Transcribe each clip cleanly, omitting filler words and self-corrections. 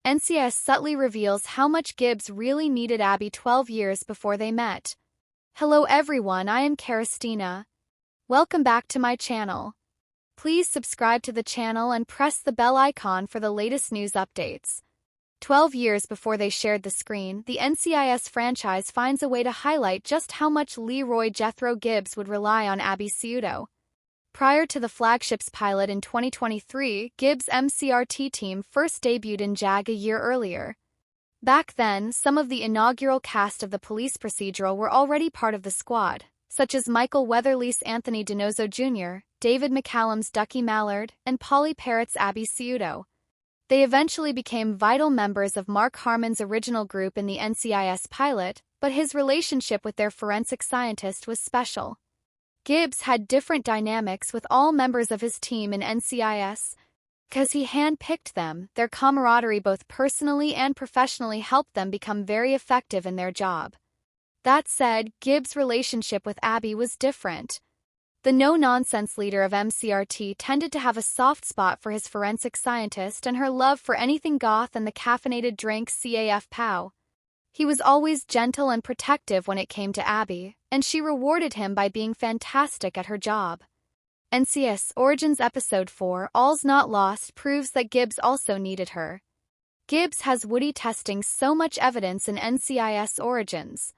NCIS subtly reveals how much Gibbs really needed Abby 12 years before they met. Hello everyone, I am Christina. Welcome back to my channel. Please subscribe to the channel and press the bell icon for the latest news updates. 12 years before they shared the screen, the NCIS franchise finds a way to highlight just how much Leroy Jethro Gibbs would rely on Abby Sciuto. Prior to the flagship's pilot in 2023, Gibbs' MCRT team first debuted in JAG a year earlier. Back then, some of the inaugural cast of the police procedural were already part of the squad, such as Michael Weatherly's Anthony Donoso Jr., David McCallum's Ducky Mallard, and Pauley Perrette's Abby Sciuto. They eventually became vital members of Mark Harmon's original group in the NCIS pilot, but his relationship with their forensic scientist was special. Gibbs had different dynamics with all members of his team in NCIS. Because he hand-picked them, their camaraderie both personally and professionally helped them become very effective in their job. That said, Gibbs' relationship with Abby was different. The no-nonsense leader of MCRT tended to have a soft spot for his forensic scientist and her love for anything goth and the caffeinated drink CAF Pow. He was always gentle and protective when it came to Abby, and she rewarded him by being fantastic at her job. NCIS Origins Episode 4, All's Not Lost, proves that Gibbs also needed her. Gibbs has Woody testing so much evidence in NCIS Origins.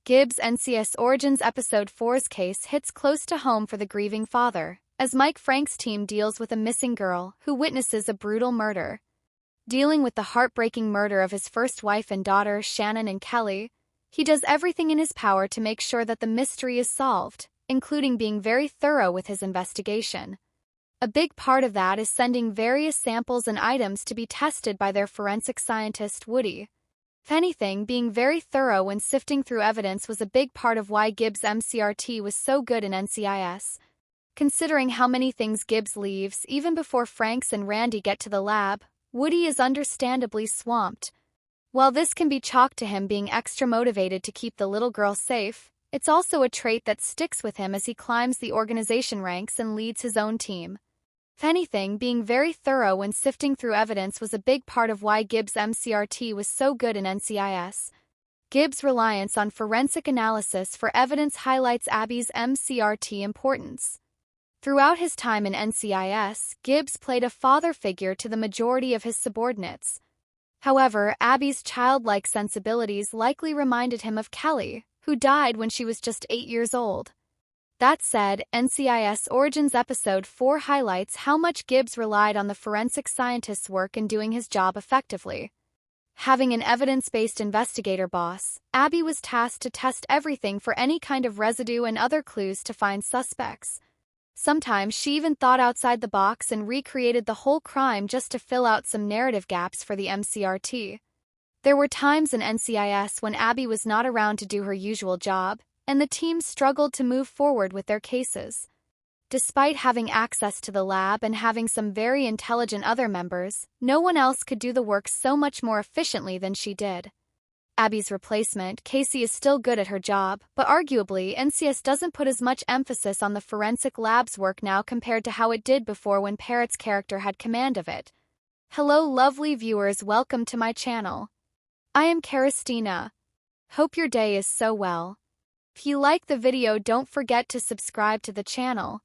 Gibbs' NCIS Origins Episode 4's case hits close to home for the grieving father, as Mike Frank's team deals with a missing girl who witnesses a brutal murder. Dealing with the heartbreaking murder of his first wife and daughter, Shannon and Kelly, he does everything in his power to make sure that the mystery is solved, including being very thorough with his investigation. A big part of that is sending various samples and items to be tested by their forensic scientist, Woody. If anything, being very thorough when sifting through evidence was a big part of why Gibbs' MCRT was so good in NCIS. Considering how many things Gibbs leaves even before Franks and Randy get to the lab, Woody is understandably swamped. While this can be chalked to him being extra motivated to keep the little girl safe, it's also a trait that sticks with him as he climbs the organization ranks and leads his own team. If anything, being very thorough when sifting through evidence was a big part of why Gibbs' MCRT was so good in NCIS. Gibbs' reliance on forensic analysis for evidence highlights Abby's MCRT importance. Throughout his time in NCIS, Gibbs played a father figure to the majority of his subordinates. However, Abby's childlike sensibilities likely reminded him of Kelly, who died when she was just 8 years old. That said, NCIS Origins Episode 4 highlights how much Gibbs relied on the forensic scientist's work in doing his job effectively. Having an evidence-based investigator boss, Abby was tasked to test everything for any kind of residue and other clues to find suspects. Sometimes she even thought outside the box and recreated the whole crime just to fill out some narrative gaps for the MCRT. There were times in NCIS when Abby was not around to do her usual job, and the team struggled to move forward with their cases. Despite having access to the lab and having some very intelligent other members, no one else could do the work so much more efficiently than she did. Abby's replacement, Casey, is still good at her job, but arguably NCIS doesn't put as much emphasis on the forensic lab's work now compared to how it did before when Perrette's character had command of it. Hello lovely viewers, welcome to my channel. I am Christina. Hope your day is so well. If you like the video, don't forget to subscribe to the channel.